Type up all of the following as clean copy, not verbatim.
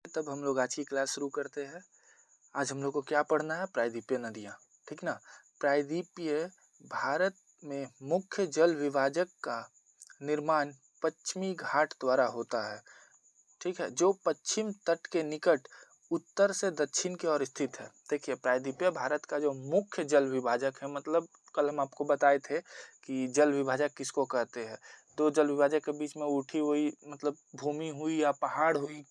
तब हम लोग आज की क्लास शुरू करते हैं। आज हम लोग को क्या पढ़ना है? प्रायद्वीपीय नदियाँ, ठीक ना। प्रायद्वीपीय भारत में मुख्य जल विभाजक का निर्माण पश्चिमी घाट द्वारा होता है, ठीक है, जो पश्चिम तट के निकट उत्तर से दक्षिण की ओर स्थित है। देखिए, प्रायद्वीपीय भारत का जो मुख्य जल विभाजक है, मतलब कल हम आपको बताए थे कि जल विभाजक किसको कहते हैं। दो जल विभाजक के बीच में उठी हुई मतलब भूमि हुई या पहाड़ हुई,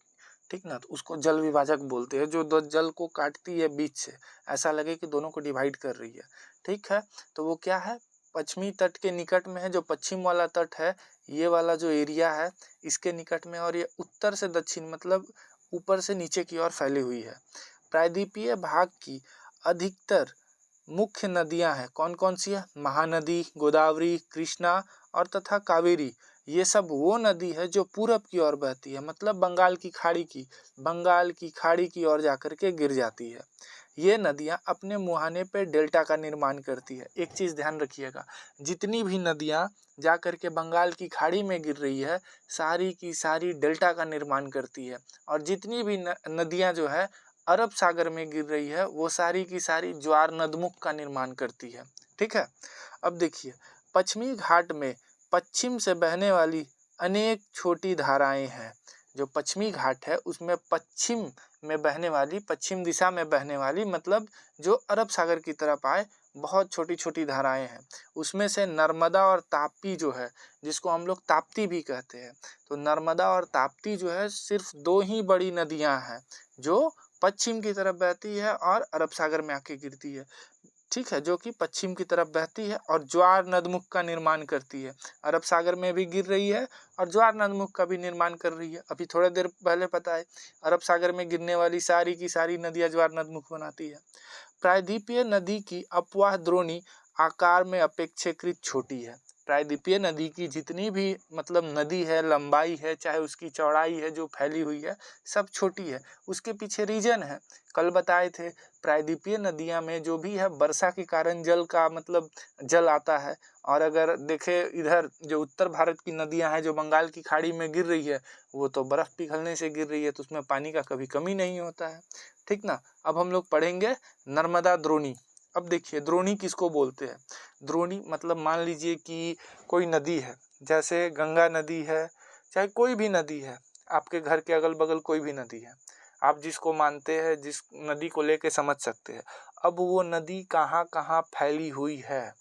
ठीक ना, तो उसको जल विभाजक बोलते हैं। जो दो जल को काटती है बीच से, ऐसा लगे कि दोनों को डिवाइड कर रही है, ठीक है। तो वो क्या है? पश्चिमी तट के निकट में है। जो पश्चिम वाला तट है, ये वाला जो एरिया है, इसके निकट में, और ये उत्तर से दक्षिण मतलब ऊपर से नीचे की ओर फैली हुई है। प्रायद्वीपीय भाग की अधिकतर मुख्य नदियां हैं। कौन कौन सी है? महानदी, गोदावरी, कृष्णा और तथा कावेरी। ये सब वो नदी है जो पूरब की ओर बहती है, मतलब बंगाल की खाड़ी की ओर जाकर के गिर जाती है। ये नदियां अपने मुहाने पे डेल्टा का निर्माण करती है। एक चीज ध्यान रखिएगा, जितनी भी नदियां जाकर के बंगाल की खाड़ी में गिर रही है, सारी की सारी डेल्टा का निर्माण करती है। और जितनी भी नदियां जो है अरब सागर में गिर रही है, वो सारी की सारी ज्वार नदमुख का निर्माण करती है, ठीक है। अब देखिए, पश्चिमी घाट में पश्चिम से बहने वाली अनेक छोटी धाराएं हैं। जो पश्चिमी घाट है उसमें पश्चिम में बहने वाली, पश्चिम दिशा में बहने वाली, मतलब जो अरब सागर की तरफ आए, बहुत छोटी छोटी धाराएं हैं। उसमें से नर्मदा और ताप्ती जो है, जिसको हम लोग ताप्ती भी कहते हैं, तो नर्मदा और ताप्ती जो है सिर्फ दो ही बड़ी नदियां हैं जो पश्चिम की तरफ बहती है और अरब सागर में आके गिरती है, ठीक है, जो कि पश्चिम की तरफ बहती है और ज्वार नदमुख का निर्माण करती है। अरब सागर में भी गिर रही है और ज्वार नदमुख का भी निर्माण कर रही है। अभी थोड़ी देर पहले पता है, अरब सागर में गिरने वाली सारी की सारी नदियां ज्वार नदमुख बनाती है। प्रायद्वीपीय नदी की अपवाह द्रोणी आकार में अपेक्षाकृत छोटी है। प्रायद्वीपीय नदी की जितनी भी मतलब नदी है, लंबाई है, चाहे उसकी चौड़ाई है, जो फैली हुई है, सब छोटी है। उसके पीछे रीजन है, कल बताए थे। प्रायद्वीपीय नदियां में जो भी है, वर्षा के कारण जल का मतलब जल आता है। और अगर देखे इधर जो उत्तर भारत की नदियां हैं जो बंगाल की खाड़ी में गिर रही है, वो तो बर्फ पिघलने से गिर रही है, तो उसमें पानी का कभी कमी नहीं होता है, ठीक ना। अब हम लोग पढ़ेंगे नर्मदा द्रोणी। अब देखिए, द्रोणी किसको बोलते हैं? द्रोणी मतलब मान लीजिए कि कोई नदी है, जैसे गंगा नदी है, चाहे कोई भी नदी है, आपके घर के अगल बगल कोई भी नदी है, आप जिसको मानते हैं, जिस नदी को लेके समझ सकते हैं। अब वो नदी कहाँ कहाँ फैली हुई है,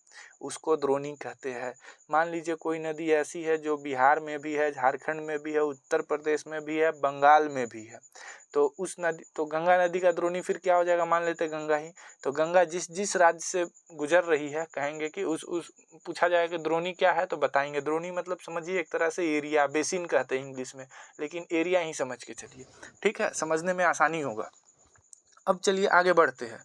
उसको द्रोणी कहते हैं। मान लीजिए कोई नदी ऐसी है जो बिहार में भी है, झारखंड में भी है, उत्तर प्रदेश में भी है, बंगाल में भी है, तो उस नदी, तो गंगा नदी का द्रोणी फिर क्या हो जाएगा? मान लेते हैं गंगा ही, तो गंगा जिस जिस राज्य से गुजर रही है, कहेंगे कि उस पूछा जाएगा कि द्रोणी क्या है, तो बताएंगे द्रोणी मतलब समझिए एक तरह से एरिया, बेसिन कहते हैं इंग्लिश में, लेकिन एरिया ही समझ के चलिए, ठीक है, समझने में आसानी होगा। अब चलिए आगे बढ़ते हैं।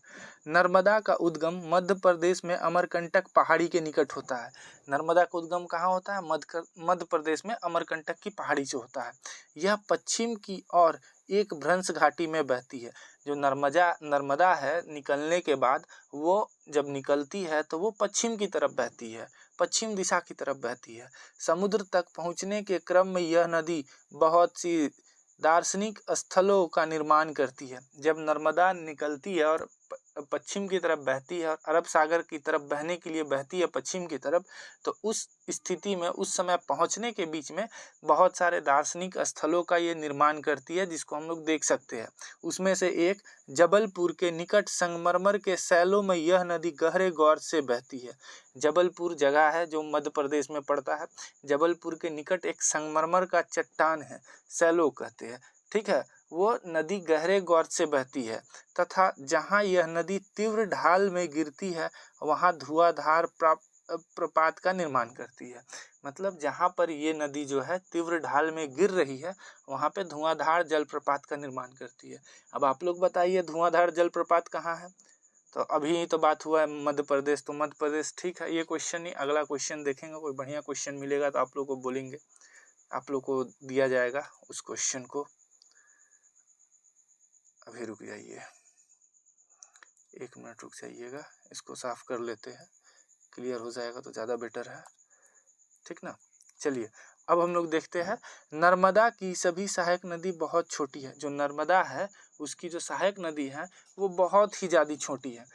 नर्मदा का उद्गम मध्य प्रदेश में अमरकंटक पहाड़ी के निकट होता है। नर्मदा का उद्गम कहाँ होता है? मध्य प्रदेश में अमरकंटक की पहाड़ी से होता है। यह पश्चिम की ओर एक भ्रंश घाटी में बहती है। जो नर्मदा है, निकलने के बाद वो जब निकलती है तो वो पश्चिम की तरफ बहती है, पश्चिम दिशा की तरफ बहती है। समुद्र तक पहुँचने के क्रम में यह नदी बहुत सी दार्शनिक स्थलों का निर्माण करती है। जब नर्मदा निकलती है और पश्चिम की तरफ बहती है और अरब सागर की तरफ बहने के लिए बहती है पश्चिम की तरफ, तो उस स्थिति में उस समय पहुंचने के बीच में बहुत सारे दार्शनिक स्थलों का ये निर्माण करती है, जिसको हम लोग देख सकते हैं। उसमें से एक जबलपुर के निकट संगमरमर के सैलों में यह नदी गहरे गौर से बहती है। जबलपुर जगह है जो मध्य प्रदेश में पड़ता है। जबलपुर के निकट एक संगमरमर का चट्टान है, सैलो कहते हैं, ठीक है। वो नदी गहरे गौर से बहती है तथा जहाँ यह नदी तीव्र ढाल में गिरती है, वहाँ धुआंधार प्रपात का निर्माण करती है। मतलब जहाँ पर ये नदी जो है तीव्र ढाल में गिर रही है, वहाँ पे धुआंधार जलप्रपात का निर्माण करती है। अब आप लोग बताइए धुआंधार जलप्रपात कहाँ है? तो अभी तो बात हुआ है मध्य प्रदेश, तो मध्य प्रदेश ठीक है, ये क्वेश्चन नहीं, अगला क्वेश्चन देखेंगे, कोई बढ़िया क्वेश्चन मिलेगा तो आप लोग को बोलेंगे, आप लोग को दिया जाएगा उस क्वेश्चन को। अभी रुक जाइए, 1 मिनट रुक जाइएगा, इसको साफ कर लेते हैं, क्लियर हो जाएगा तो ज़्यादा बेटर है, ठीक ना। चलिए अब हम लोग देखते हैं नर्मदा की सभी सहायक नदी बहुत छोटी है। जो नर्मदा है उसकी जो सहायक नदी है वो बहुत ही ज़्यादा छोटी है।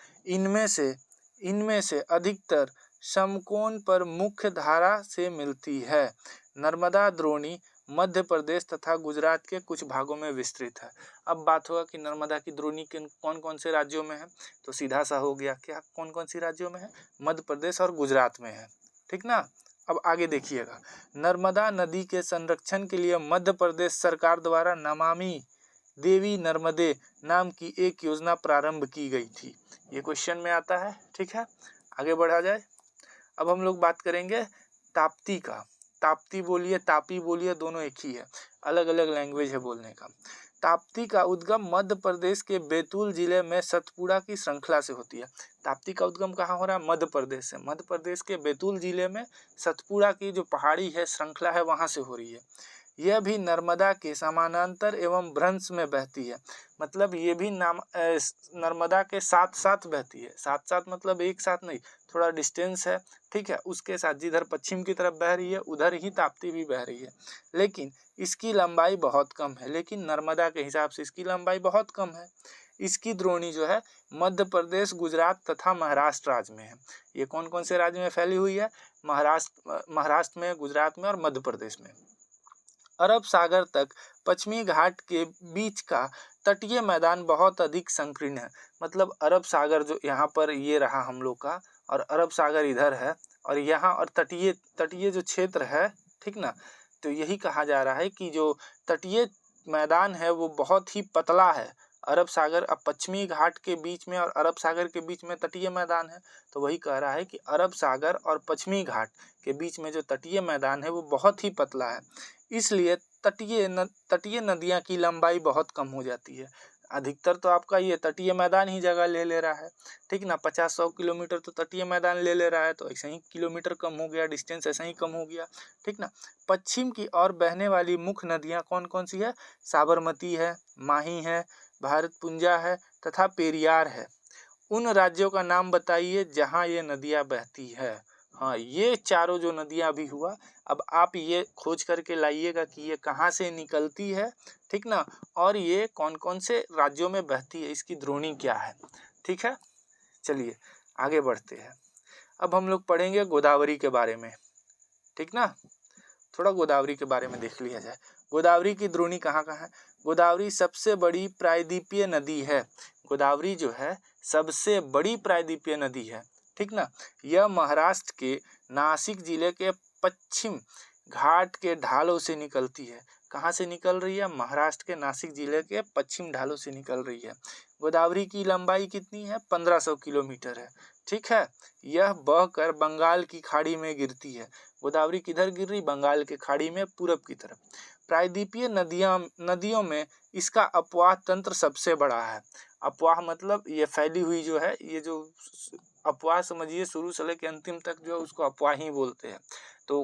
इनमें से अधिकतर समकोण पर मुख्य धारा से मिलती है। नर्मदा द्रोणी मध्य प्रदेश तथा गुजरात के कुछ भागों में विस्तृत है। अब बात होगा कि नर्मदा की द्रोणी कौन कौन से राज्यों में है, तो सीधा सा हो गया क्या कौन कौन सी राज्यों में है, मध्य प्रदेश और गुजरात में है, ठीक ना। अब आगे देखिएगा, नर्मदा नदी के संरक्षण के लिए मध्य प्रदेश सरकार द्वारा नमामि देवी नर्मदे नाम की एक योजना प्रारंभ की गई थी। ये क्वेश्चन में आता है, ठीक है। आगे बढ़ा जाए। अब हम लोग बात करेंगे ताप्ती का। ताप्ती बोलिए तापी बोलिए दोनों एक ही है, अलग अलग लैंग्वेज है बोलने का। ताप्ती का उद्गम मध्य प्रदेश के बैतूल जिले में सतपुड़ा की श्रृंखला से होती है। ताप्ती का उद्गम कहाँ हो रहा है, मध्य प्रदेश से। मध्य प्रदेश के बैतूल जिले में सतपुड़ा की जो पहाड़ी है श्रृंखला है वहाँ से हो रही है। यह भी नर्मदा के समानांतर एवं भ्रंश में बहती है। मतलब ये भी नर्मदा के साथ साथ बहती है। साथ साथ मतलब एक साथ नहीं, थोड़ा डिस्टेंस है, ठीक है। उसके साथ जिधर पश्चिम की तरफ बह रही है उधर ही ताप्ती भी बह रही है, लेकिन इसकी लंबाई बहुत कम है। लेकिन नर्मदा के हिसाब से इसकी लंबाई बहुत कम है। इसकी द्रोणी जो है मध्य प्रदेश, गुजरात तथा महाराष्ट्र राज्य में है। ये कौन कौन से राज्य में फैली हुई है, महाराष्ट्र में, गुजरात में और मध्य प्रदेश में। अरब सागर तक पश्चिमी घाट के बीच का तटीय मैदान बहुत अधिक संकीर्ण है। मतलब अरब सागर जो यहाँ पर ये रहा हम लोग का, और अरब सागर इधर है, और यहाँ और तटीय जो क्षेत्र है, ठीक ना। तो यही कहा जा रहा है कि जो तटीय मैदान है वो बहुत ही पतला है। अरब सागर अब पश्चिमी घाट के बीच में और अरब सागर के बीच में तटीय मैदान है, तो वही कह रहा है कि अरब सागर और पश्चिमी घाट के बीच में जो तटीय मैदान है वो बहुत ही पतला है। इसलिए तटीय नदियाँ की लंबाई बहुत कम हो जाती है। अधिकतर तो आपका ये तटीय मैदान ही जगह ले ले रहा है, ठीक ना। 50-100 किलोमीटर तो तटीय मैदान ले ले रहा है, तो ऐसे ही किलोमीटर कम हो गया, डिस्टेंस ऐसा ही कम हो गया, ठीक ना। पश्चिम की ओर बहने वाली मुख्य नदियाँ कौन कौन सी है, साबरमती है, माही है, भारतपुंजा है तथा पेरियार है। उन राज्यों का नाम बताइए जहाँ ये नदियाँ बहती है। हाँ, ये चारों जो नदियाँ अभी हुआ, अब आप ये खोज करके लाइएगा कि ये कहाँ से निकलती है, ठीक ना, और ये कौन कौन से राज्यों में बहती है, इसकी द्रोणी क्या है, ठीक है। चलिए आगे बढ़ते हैं। अब हम लोग पढ़ेंगे गोदावरी के बारे में, ठीक ना। थोड़ा गोदावरी के बारे में देख लिया जाए। गोदावरी की द्रोणी कहाँ कहाँ है। गोदावरी सबसे बड़ी प्रायद्वीपीय नदी है। गोदावरी जो है सबसे बड़ी प्रायद्वीपीय नदी है, ठीक ना। यह महाराष्ट्र के नासिक जिले के पश्चिम घाट के ढालों से निकलती है। कहाँ से निकल रही है, महाराष्ट्र के नासिक जिले के पश्चिम ढालों से निकल रही है। गोदावरी की लंबाई कितनी है, 1500 किलोमीटर है, ठीक है। यह बहकर बंगाल की खाड़ी में गिरती है। गोदावरी किधर गिर रही, बंगाल के खाड़ी में पूरब की तरफ। प्रायद्वीपीय नदियों में इसका अपवाह तंत्र सबसे बड़ा है। अपवाह मतलब ये फैली हुई जो है, ये जो अपवाह समझिए शुरू से लेकर अंतिम तक जो है उसको अपवाह ही बोलते हैं। तो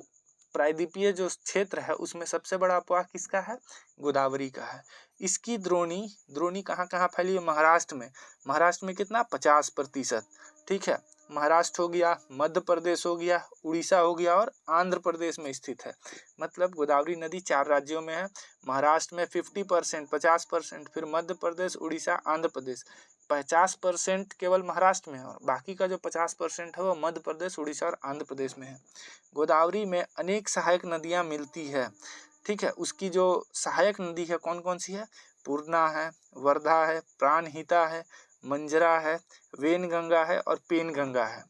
प्रायद्वीपीय जो क्षेत्र है उसमें सबसे बड़ा अपवाह किसका है, गोदावरी का है। इसकी द्रोणी कहाँ कहाँ फैली है, महाराष्ट्र में कितना, 50%, ठीक है। महाराष्ट्र हो गया, मध्य प्रदेश हो गया, उड़ीसा हो गया और आंध्र प्रदेश में स्थित है। मतलब गोदावरी नदी 4 राज्यों में है। महाराष्ट्र में 50%, फिर मध्य प्रदेश, उड़ीसा, आंध्र प्रदेश। 50% केवल महाराष्ट्र में है और बाकी का जो 50% है वो मध्य प्रदेश, उड़ीसा और आंध्र प्रदेश में है। गोदावरी में अनेक सहायक नदियाँ मिलती है, ठीक है। उसकी जो सहायक नदी है कौन कौन सी है, पूर्णा है, वर्धा है, प्राणहिता है, मंजरा है, वेनगंगा है और पेनगंगा है।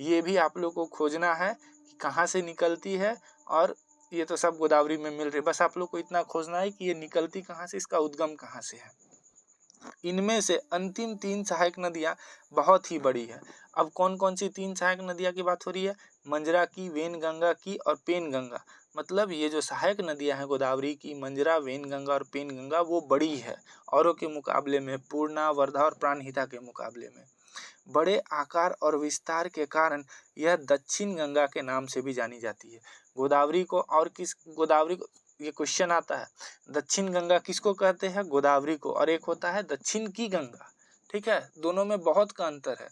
ये भी आप लोग को खोजना है कि कहाँ से निकलती है, और ये तो सब गोदावरी में मिल रही है। बस आप लोग को इतना खोजना है कि ये निकलती कहाँ से, इसका उद्गम कहाँ से है। इनमें से अंतिम 3 सहायक नदियाँ बहुत ही बड़ी है। अब कौन कौन सी 3 सहायक नदियाँ की बात हो रही है, मंजरा की, वेनगंगा की और पेनगंगा। मतलब ये जो सहायक नदियाँ हैं गोदावरी की, मंजरा, वेनगंगा और पेनगंगा, वो बड़ी है औरों के मुकाबले में, पूर्णा, वर्धा और प्राणहिता के मुकाबले में। बड़े आकार और विस्तार के कारण यह दक्षिण गंगा के नाम से भी जानी जाती है। गोदावरी को ये क्वेश्चन आता है, दक्षिण गंगा किसको कहते हैं, गोदावरी को, और एक होता है दक्षिण की गंगा, ठीक है। दोनों में बहुत का अंतर है।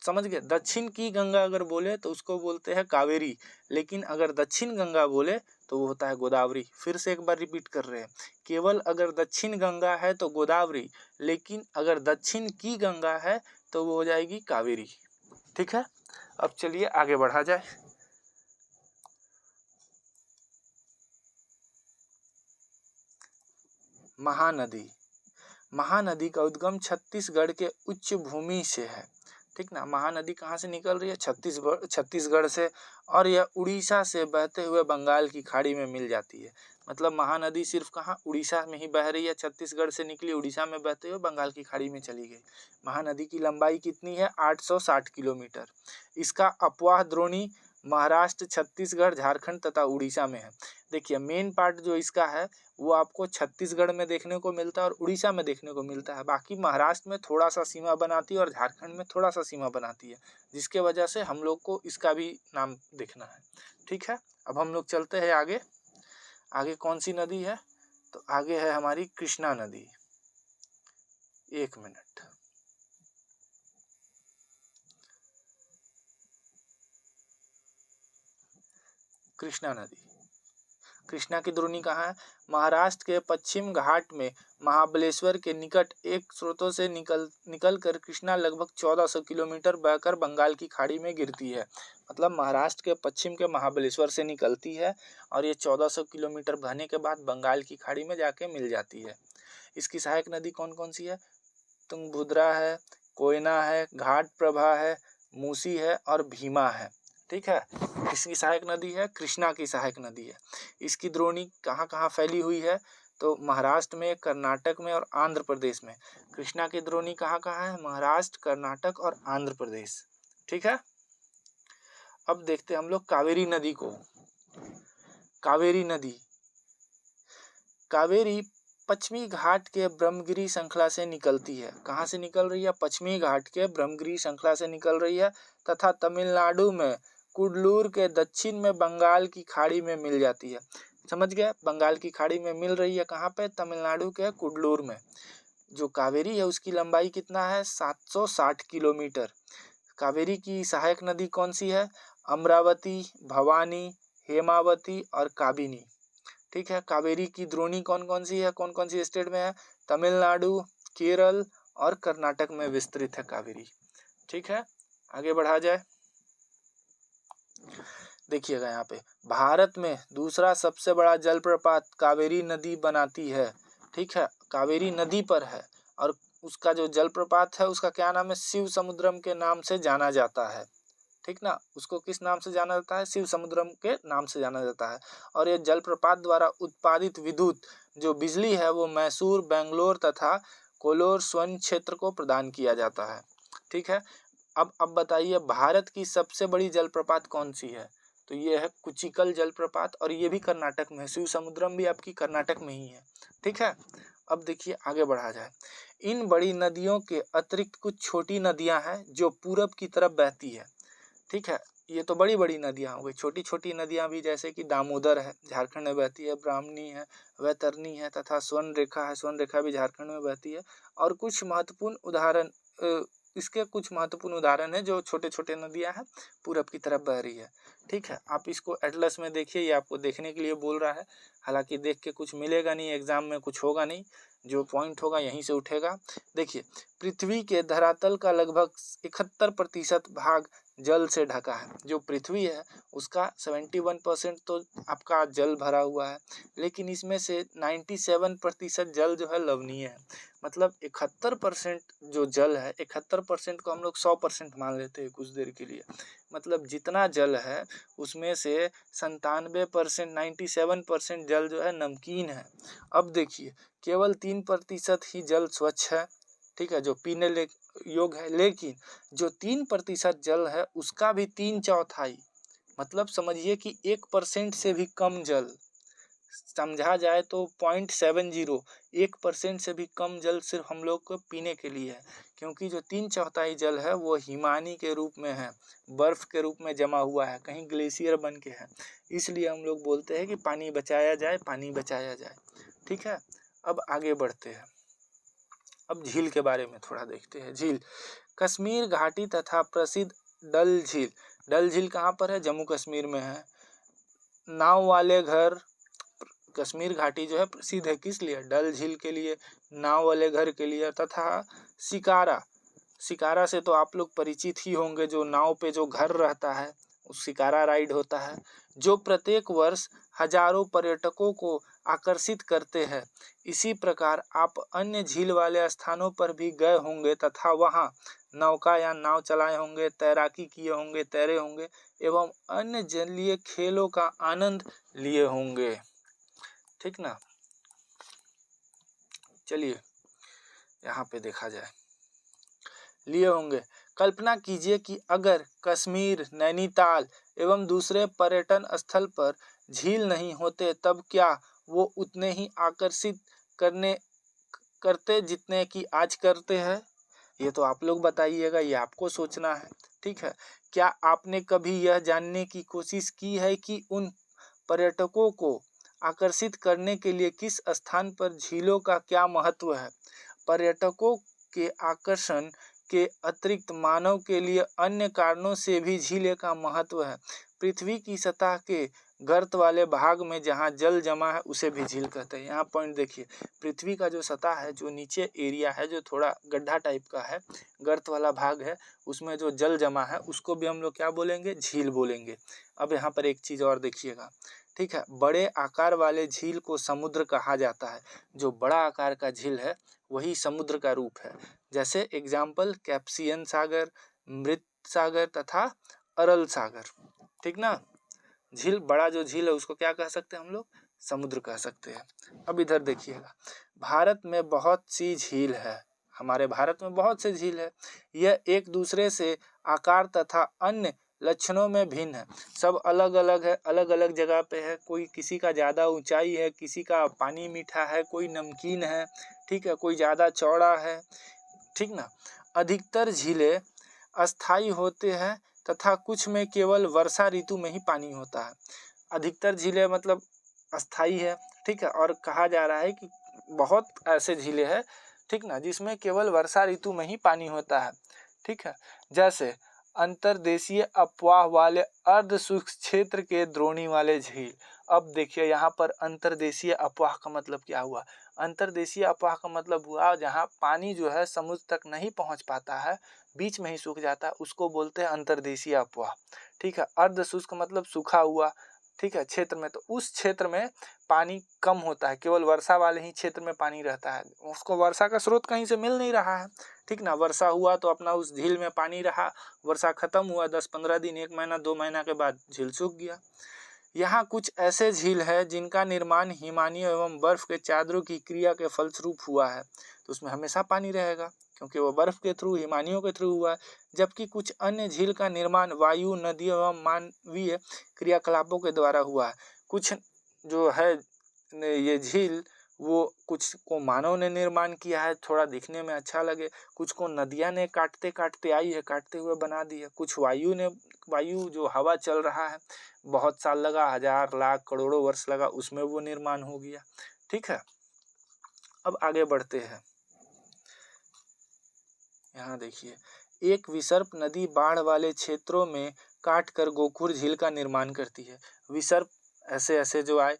समझ गए। दक्षिण की गंगा अगर बोले तो उसको बोलते हैं कावेरी, लेकिन अगर दक्षिण गंगा बोले तो वो होता है गोदावरी। फिर से एक बार रिपीट कर रहे हैं, केवल अगर दक्षिण गंगा है तो गोदावरी, लेकिन अगर दक्षिण की गंगा है तो वो हो जाएगी कावेरी। ठीक है, अब चलिए आगे बढ़ा जाए। महानदी, महानदी का उद्गम छत्तीसगढ़ के उच्च भूमि से है। ठीक ना, महानदी कहाँ से निकल रही है? छत्तीसगढ़ से, और यह उड़ीसा से बहते हुए बंगाल की खाड़ी में मिल जाती है। मतलब महानदी सिर्फ कहाँ, उड़ीसा में ही बह रही है, छत्तीसगढ़ से निकली, उड़ीसा में बहते हुए बंगाल की खाड़ी में चली गई। महानदी की लंबाई कितनी है? 860 किलोमीटर। इसका अपवाह द्रोणी महाराष्ट्र, छत्तीसगढ़, झारखंड तथा उड़ीसा में है। देखिए मेन पार्ट जो इसका है वो आपको छत्तीसगढ़ में देखने को मिलता है और उड़ीसा में देखने को मिलता है। बाकी महाराष्ट्र में थोड़ा सा सीमा बनाती है और झारखंड में थोड़ा सा सीमा बनाती है, जिसके वजह से हम लोग को इसका भी नाम देखना है। ठीक है, अब हम लोग चलते हैं आगे। आगे कौन सी नदी है? तो आगे है हमारी कृष्णा नदी। एक मिनट, कृष्णा नदी। कृष्णा की द्रोणी कहाँ है? महाराष्ट्र के पश्चिम घाट में महाबलेश्वर के निकट एक स्रोतों से निकल कर कृष्णा लगभग 1400 किलोमीटर बहकर बंगाल की खाड़ी में गिरती है। मतलब महाराष्ट्र के पश्चिम के महाबलेश्वर से निकलती है और ये 1400 किलोमीटर बहने के बाद बंगाल की खाड़ी में जाके मिल जाती है। इसकी सहायक नदी कौन कौन सी है? तुंगभद्रा है, कोयना है, घाट प्रभा है, मूसी है और भीमा है। ठीक है, इसकी सहायक नदी है, कृष्णा की सहायक नदी है। इसकी द्रोणी कहाँ कहाँ फैली हुई है? तो महाराष्ट्र में, कर्नाटक में और आंध्र प्रदेश में। कृष्णा की द्रोणी कहाँ कहाँ है? महाराष्ट्र, कर्नाटक और आंध्र प्रदेश। ठीक है, अब देखते हैं हम लोग कावेरी नदी को। कावेरी नदी, कावेरी पश्चिमी घाट के ब्रह्मगिरी श्रृंखला से निकलती है। कहाँ से निकल रही है? पश्चिमी घाट के ब्रह्मगिरी श्रृंखला से निकल रही है तथा तमिलनाडु में कुडलूर के दक्षिण में बंगाल की खाड़ी में मिल जाती है। समझ गए, बंगाल की खाड़ी में मिल रही है। कहाँ पे? तमिलनाडु के कुडलूर में। जो कावेरी है उसकी लंबाई कितना है? 760 किलोमीटर। कावेरी की सहायक नदी कौन सी है? अमरावती, भवानी, हेमावती और काबिनी। ठीक है, कावेरी की द्रोणी कौन कौन सी है, कौन कौन सी स्टेट में है? तमिलनाडु, केरल और कर्नाटक में विस्तृत है कावेरी। ठीक है, आगे बढ़ा जाए। देखिएगा यहाँ पे भारत में दूसरा सबसे बड़ा जलप्रपात कावेरी नदी बनाती है। ठीक है, कावेरी नदी पर है और उसका जो जलप्रपात है उसका क्या नाम है? शिव समुद्रम के नाम से जाना जाता है। ठीक ना, उसको किस नाम से जाना जाता है? शिव समुद्रम के नाम से जाना जाता है। और ये जलप्रपात द्वारा उत्पादित विद्युत जो बिजली है वो मैसूर, बेंगलोर तथा कोलोर स्वर्ण क्षेत्र को प्रदान किया जाता है। ठीक है, अब बताइए भारत की सबसे बड़ी जलप्रपात कौन सी है? तो ये है कुचिकल जलप्रपात और ये भी कर्नाटक में है। शिव समुद्रम भी आपकी कर्नाटक में ही है। ठीक है, अब देखिए आगे बढ़ा जाए। इन बड़ी नदियों के अतिरिक्त कुछ छोटी नदियां हैं जो पूरब की तरफ बहती है। ठीक है, ये तो बड़ी बड़ी नदियां हो गई। छोटी छोटी नदियां भी जैसे कि दामोदर है, झारखंड में बहती है, ब्राह्मणी है, वैतरणी है तथा स्वर्ण रेखा है, स्वर्ण रेखा भी झारखंड में बहती है। और कुछ महत्वपूर्ण उदाहरण इसके कुछ महत्वपूर्ण उदाहरण है जो छोटे छोटे नदियां हैं पूरब की तरफ बह रही है। ठीक है, आप इसको एटलस में देखिए, ये आपको देखने के लिए बोल रहा है। हालांकि देख के कुछ मिलेगा नहीं, एग्जाम में कुछ होगा नहीं, जो पॉइंट होगा यहीं से उठेगा। देखिए, पृथ्वी के धरातल का लगभग 71% भाग जल से ढका है। जो पृथ्वी है उसका 71% तो आपका जल भरा हुआ है, लेकिन इसमें से 97% जल जो है लवणीय है। मतलब 71% जो जल है, 71% को हम लोग 100% मान लेते हैं कुछ देर के लिए। मतलब जितना जल है उसमें से 97%, 97% जल जो है नमकीन है। अब देखिए, केवल 3% ही जल स्वच्छ है। ठीक है, जो पीने योग्य है, लेकिन जो 3% जल है उसका भी 3/4, मतलब समझिए कि 1% से भी कम जल, समझा जाए तो 0.70, 1% से भी कम जल सिर्फ हम लोग को पीने के लिए है। क्योंकि जो 3/4 जल है वो हिमानी के रूप में है, बर्फ के रूप में जमा हुआ है, कहीं ग्लेशियर बन के है। इसलिए हम लोग बोलते हैं कि पानी बचाया जाए, पानी बचाया जाए। ठीक है, अब आगे बढ़ते हैं। अब झील के बारे में थोड़ा देखते हैं। झील, कश्मीर घाटी तथा प्रसिद्ध डल झील। डल झील कहाँ पर है? जम्मू कश्मीर में है। नाव वाले घर, कश्मीर घाटी जो है प्रसिद्ध है किस लिए? डल झील के लिए, नाव वाले घर के लिए, तथा शिकारा। शिकारा से तो आप लोग परिचित ही होंगे, जो नाव पे जो घर रहता है उस शिकारा राइड होता है, जो प्रत्येक वर्ष हजारों पर्यटकों को आकर्षित करते हैं। इसी प्रकार आप अन्य झील वाले स्थानों पर भी गए होंगे तथा वहां नौका या नाव चलाए होंगे, तैराकी किए होंगे, तैरे होंगे एवं अन्य जलीय खेलों का आनंद लिए होंगे। ठीक ना? चलिए यहाँ पे देखा जाए, लिए होंगे। कल्पना कीजिए कि अगर कश्मीर, नैनीताल एवं दूसरे पर्यटन स्थल पर झील नहीं होते, तब क्या वो उतने ही आकर्षित करते जितने कि आज करते हैं? ये तो आप लोग बताइएगा, ये आपको सोचना है। ठीक है, क्या आपने कभी यह जानने की कोशिश की है कि उन पर्यटकों को आकर्षित करने के लिए किस स्थान पर झीलों का क्या महत्व है? पर्यटकों के आकर्षण के अतिरिक्त मानव के लिए अन्य कारणों से भी झील का महत्व है। पृथ्वी की सतह के गर्त वाले भाग में जहाँ जल जमा है उसे भी झील कहते हैं। यहाँ पॉइंट देखिए, पृथ्वी का जो सतह है, जो नीचे एरिया है, जो थोड़ा गड्ढा टाइप का है, गर्त वाला भाग है, उसमें जो जल जमा है उसको भी हम लोग क्या बोलेंगे? झील बोलेंगे। अब यहाँ पर एक चीज़ और देखिएगा। ठीक है, बड़े आकार वाले झील को समुद्र कहा जाता है। जो बड़ा आकार का झील है वही समुद्र का रूप है। जैसे एग्जाम्पल कैप्सियन सागर, मृत सागर तथा अरल सागर। ठीक ना? झील, बड़ा जो झील है उसको क्या कह सकते हैं हम लोग? समुद्र कह सकते हैं। अब इधर देखिएगा, भारत में बहुत सी झील है। हमारे भारत में बहुत से झील है। यह एक दूसरे से आकार तथा अन्य लक्षणों में भिन्न है। सब अलग अलग है, अलग अलग जगह पे है। कोई किसी का ज़्यादा ऊंचाई है, किसी का पानी मीठा है, कोई नमकीन है, ठीक है, कोई ज़्यादा चौड़ा है। ठीक ना? अधिकतर झीलें अस्थाई होते हैं तथा कुछ में केवल वर्षा ऋतु में ही पानी होता है। अधिकतर झीलें मतलब अस्थाई है। ठीक है, और कहा जा रहा है कि बहुत ऐसे झीलें हैं, ठीक ना, जिसमें केवल वर्षा ऋतु में ही पानी होता है। ठीक है, जैसे अंतर्देशीय अपवाह वाले अर्ध शुष्क क्षेत्र के द्रोणी वाले झील। अब देखिए यहाँ पर अंतर्देशीय अपवाह का मतलब क्या हुआ? अंतर्देशीय अपवाह का मतलब हुआ जहाँ पानी जो है समुद्र तक नहीं पहुँच पाता है, बीच में ही सूख जाता है, उसको बोलते हैं अंतर्देशीय अपवाह। ठीक है, अर्ध शुष्क मतलब सूखा हुआ, ठीक है, क्षेत्र में, तो उस क्षेत्र में पानी कम होता है, केवल वर्षा वाले ही क्षेत्र में पानी रहता है, उसको वर्षा का स्रोत कहीं से मिल नहीं रहा है। ठीक ना? वर्षा हुआ तो अपना उस झील में पानी रहा, वर्षा खत्म हुआ, 10-15 दिन, 1 महीना, 2 महीना के बाद झील सूख गया। यहाँ कुछ ऐसे झील है जिनका निर्माण हिमानियों एवं बर्फ के चादरों की क्रिया के फलस्वरूप हुआ है, तो उसमें हमेशा पानी रहेगा क्योंकि वो बर्फ के थ्रू, हिमानियों के थ्रू हुआ है। जबकि कुछ अन्य झील का निर्माण वायु, नदियों एवं मानवीय क्रियाकलापों के द्वारा हुआ है। कुछ जो है ये झील, वो कुछ को मानव ने निर्माण किया है, थोड़ा दिखने में अच्छा लगे, कुछ को नदियाँ ने काटते काटते आई है, काटते हुए बना दी है, कुछ वायु जो हवा चल रहा है, बहुत साल लगा, 1000 लाख करोड़ों वर्ष लगा, उसमें वो निर्माण हो गया। ठीक है, अब आगे बढ़ते हैं। यहाँ देखिए, एक विसर्प नदी बाढ़ वाले क्षेत्रों में काटकर गोखुर झील का निर्माण करती है। विसर्प ऐसे ऐसे जो आए,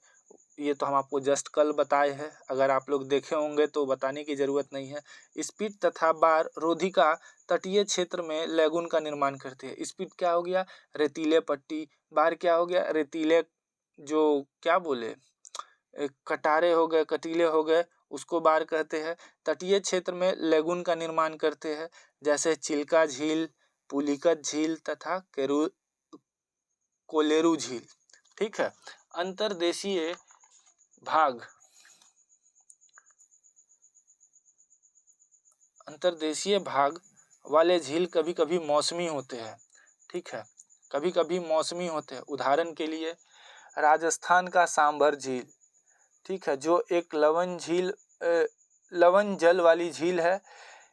ये तो हम आपको जस्ट कल बताए हैं, अगर आप लोग देखे होंगे तो बताने की ज़रूरत नहीं है। स्पीड तथा बार रोधिका तटीय क्षेत्र में लैगून का निर्माण करती है। स्पीड क्या हो गया? रेतीले पट्टी। बार क्या हो गया? रेतीले, जो क्या बोले, कटारे हो गए, कटीले हो गए, उसको बार कहते हैं। तटीय क्षेत्र में लैगून का निर्माण करते हैं, जैसे चिल्का झील, पुलिकत झील तथा कोलेरू झील। ठीक है, अंतर्देशीय भाग, अंतर्देशीय भाग वाले झील कभी कभी मौसमी होते हैं। ठीक है, कभी कभी मौसमी होते हैं। उदाहरण के लिए राजस्थान का सांभर झील, ठीक है, जो एक लवण जल वाली झील है।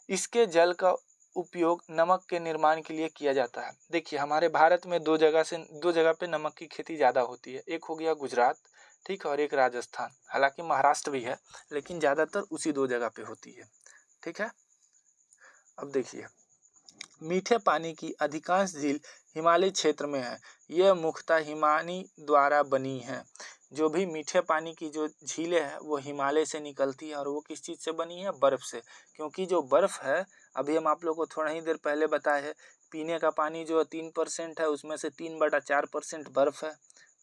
इसके जल का उपयोग नमक के निर्माण के लिए किया जाता है। देखिए हमारे भारत में दो जगह पे नमक की खेती ज़्यादा होती है। एक हो गया गुजरात, ठीक है, और एक राजस्थान। हालांकि महाराष्ट्र भी है, लेकिन ज़्यादातर उसी 2 जगह पे होती है। ठीक है। अब देखिए, मीठे पानी की अधिकांश झील हिमालय क्षेत्र में है। यह मुख्यतः हिमानी द्वारा बनी है। जो भी मीठे पानी की जो झीलें हैं वो हिमालय से निकलती है और वो किस चीज़ से बनी है? बर्फ़ से। क्योंकि जो बर्फ़ है, अभी हम आप लोग को थोड़ा ही देर पहले बताए हैं, पीने का पानी जो 3% है उसमें से 3/4% बर्फ़ है।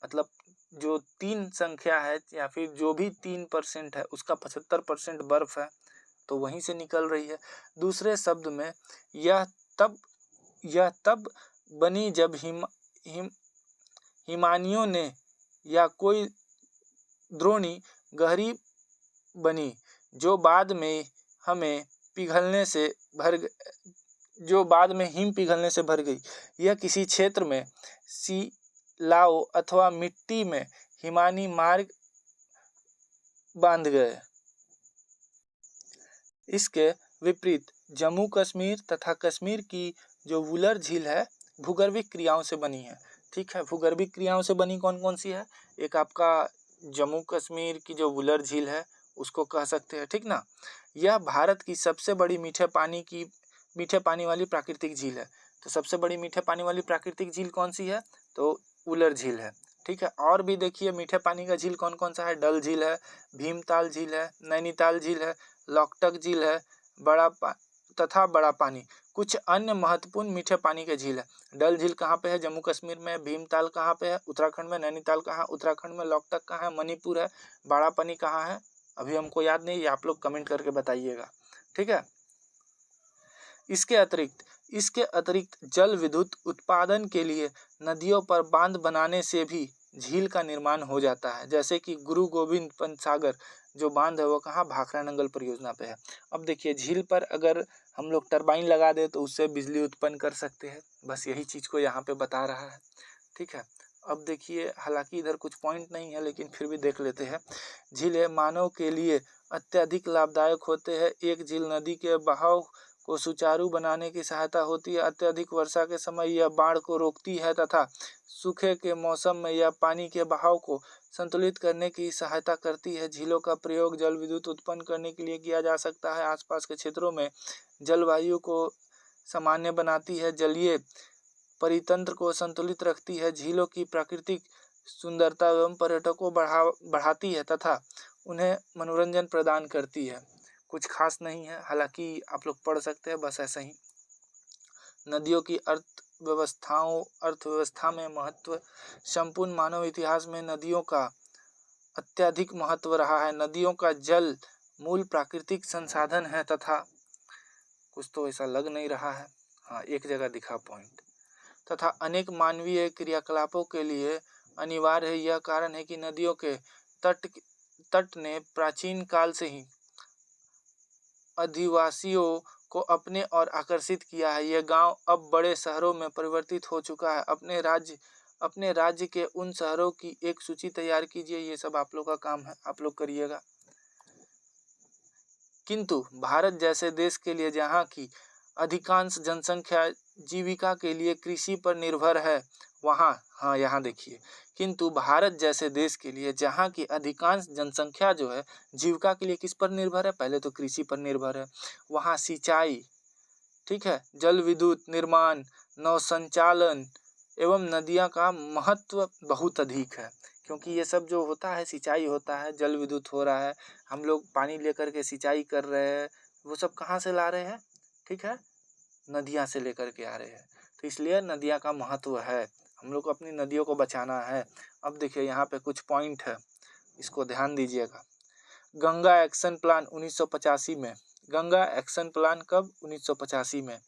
मतलब जो 3 संख्या है या फिर जो भी 3% है उसका 75% बर्फ़ है, तो वहीं से निकल रही है। दूसरे शब्द में यह तब यह तब बनी जब हिमानियों ने या कोई द्रोणी गहरी बनी, जो बाद में हमें पिघलने से भर जो बाद में हिम पिघलने से भर गई। यह किसी क्षेत्र में शिलाओं अथवा मिट्टी में हिमानी मार्ग बांध गए। इसके विपरीत जम्मू कश्मीर तथा कश्मीर की जो वुलर झील है भूगर्भिक क्रियाओं से बनी है। ठीक है, भूगर्भिक क्रियाओं से बनी कौन कौन सी है? एक आपका जम्मू कश्मीर की जो वुलर झील है उसको कह सकते हैं, ठीक ना। यह भारत की सबसे बड़ी मीठे पानी वाली प्राकृतिक झील है। तो सबसे बड़ी मीठे पानी वाली प्राकृतिक झील कौन सी है? तो वुलर झील है। ठीक है, और भी देखिए मीठे पानी का झील कौन कौन सा है? डल झील है, भीमताल झील है, नैनीताल झील है, लॉकटक झील है, बड़ा पानी। कुछ अन्य महत्वपूर्ण मीठे पानी के झील है। डल झील कहाँ पे है? जम्मू कश्मीर में। भीमताल कहाँ पे है? उत्तराखंड में। नैनीताल कहाँ? उत्तराखंड में। लॉकटक कहाँ है? मणिपुर है। बड़ा पानी कहाँ है? अभी हमको याद नहीं, ये आप लोग कमेंट करके बताइएगा। ठीक है। इसके अतिरिक्त जल विद्युत उत्पादन के लिए नदियों पर बांध बनाने से भी झील का निर्माण हो जाता है। जैसे कि गुरु गोविंद पंत सागर जो बांध है वो कहाँ? भाखड़ा नंगल परियोजना पे है। अब देखिए, झील पर अगर हम लोग टरबाइन लगा दे तो उससे बिजली उत्पन्न कर सकते हैं। बस यही चीज़ को यहाँ पे बता रहा है। ठीक है। अब देखिए, हालांकि इधर कुछ पॉइंट नहीं है लेकिन फिर भी देख लेते हैं। झीलें मानव के लिए अत्यधिक लाभदायक होते हैं। एक झील नदी के बहाव को सुचारू बनाने की सहायता होती है। अत्यधिक वर्षा के समय यह बाढ़ को रोकती है तथा सूखे के मौसम में यह पानी के बहाव को संतुलित करने की सहायता करती है। झीलों का प्रयोग जल विद्युत उत्पन्न करने के लिए किया जा सकता है। आसपास के क्षेत्रों में जलवायु को सामान्य बनाती है, जलीय परितंत्र को संतुलित रखती है, झीलों की प्राकृतिक सुंदरता एवं पर्यटकों को बढ़ाती है तथा उन्हें मनोरंजन प्रदान करती है। कुछ खास नहीं है, हालांकि आप लोग पढ़ सकते हैं, बस ऐसा ही। नदियों की अर्थव्यवस्था में महत्व। संपूर्ण मानव इतिहास में नदियों का अत्यधिक महत्व रहा है। नदियों का जल मूल प्राकृतिक संसाधन है तथा कुछ तो ऐसा लग नहीं रहा है, हाँ एक जगह दिखा पॉइंट, तथा अनेक मानवीय क्रियाकलापों के लिए अनिवार्य है। यह कारण है कि नदियों के तट ने प्राचीन काल से ही अधिवासियों को अपने ओर आकर्षित किया है। यह गांव अब बड़े शहरों में परिवर्तित हो चुका है। अपने राज्य के उन शहरों की एक सूची तैयार कीजिए। ये सब आप लोग का काम है, आप लोग करिएगा। किंतु भारत जैसे देश के लिए जहाँ की अधिकांश जनसंख्या जीविका के लिए कृषि पर निर्भर है, वहाँ, हाँ यहाँ देखिए, किंतु भारत जैसे देश के लिए जहाँ की अधिकांश जनसंख्या जो है जीविका के लिए किस पर निर्भर है? पहले तो कृषि पर निर्भर है। वहाँ सिंचाई, ठीक है, जल विद्युत निर्माण, नौ संचालन एवं नदियाँ का महत्व बहुत अधिक है। क्योंकि ये सब जो होता है, सिंचाई होता है, जल विद्युत हो रहा है, हम लोग पानी लेकर के सिंचाई कर रहे हैं, वो सब कहाँ से ला रहे हैं? ठीक है, नदियाँ से लेकर के आ रहे हैं। तो इसलिए नदियाँ का महत्व है, हम लोग को अपनी नदियों को बचाना है। अब देखिए यहाँ पे कुछ पॉइंट है, इसको ध्यान दीजिएगा। गंगा एक्शन प्लान 1985 में, गंगा एक्शन प्लान कब? 1985 में।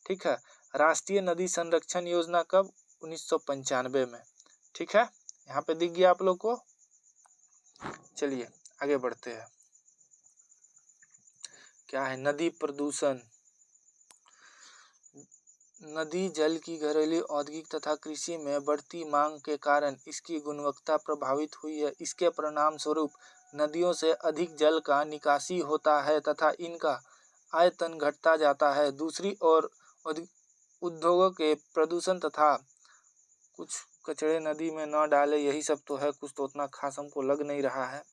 ठीक है। राष्ट्रीय नदी संरक्षण योजना कब? 1995 में। ठीक है, यहाँ पे दिख गया आप लोग को। चलिए आगे बढ़ते हैं। क्या है? नदी प्रदूषण। नदी जल की घरेलू, औद्योगिक तथा कृषि में बढ़ती मांग के कारण इसकी गुणवत्ता प्रभावित हुई है। इसके परिणाम स्वरूप नदियों से अधिक जल का निकासी होता है तथा इनका आयतन घटता जाता है। दूसरी ओर उद्योगों के प्रदूषण तथा कुछ कचरे नदी में न डाले, यही सब तो है। कुछ तो उतना खास हमको लग नहीं रहा है।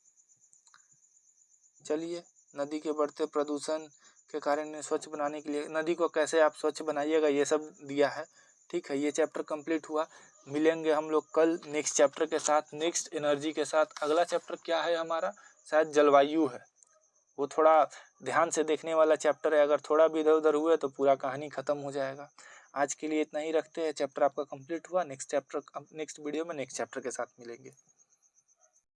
चलिए, नदी के बढ़ते प्रदूषण के कारण इन्हें स्वच्छ बनाने के लिए नदी को कैसे आप स्वच्छ बनाइएगा ये सब दिया है। ठीक है, ये चैप्टर कंप्लीट हुआ। मिलेंगे हम लोग कल नेक्स्ट चैप्टर के साथ, नेक्स्ट एनर्जी के साथ। अगला चैप्टर क्या है हमारा, शायद जलवायु है। वो थोड़ा ध्यान से देखने वाला चैप्टर है, अगर थोड़ा भी इधर उधर हुए तो पूरा कहानी खत्म हो जाएगा। आज के लिए इतना ही रखते हैं। चैप्टर आपका कंप्लीट हुआ। नेक्स्ट वीडियो में नेक्स्ट चैप्टर के साथ मिलेंगे।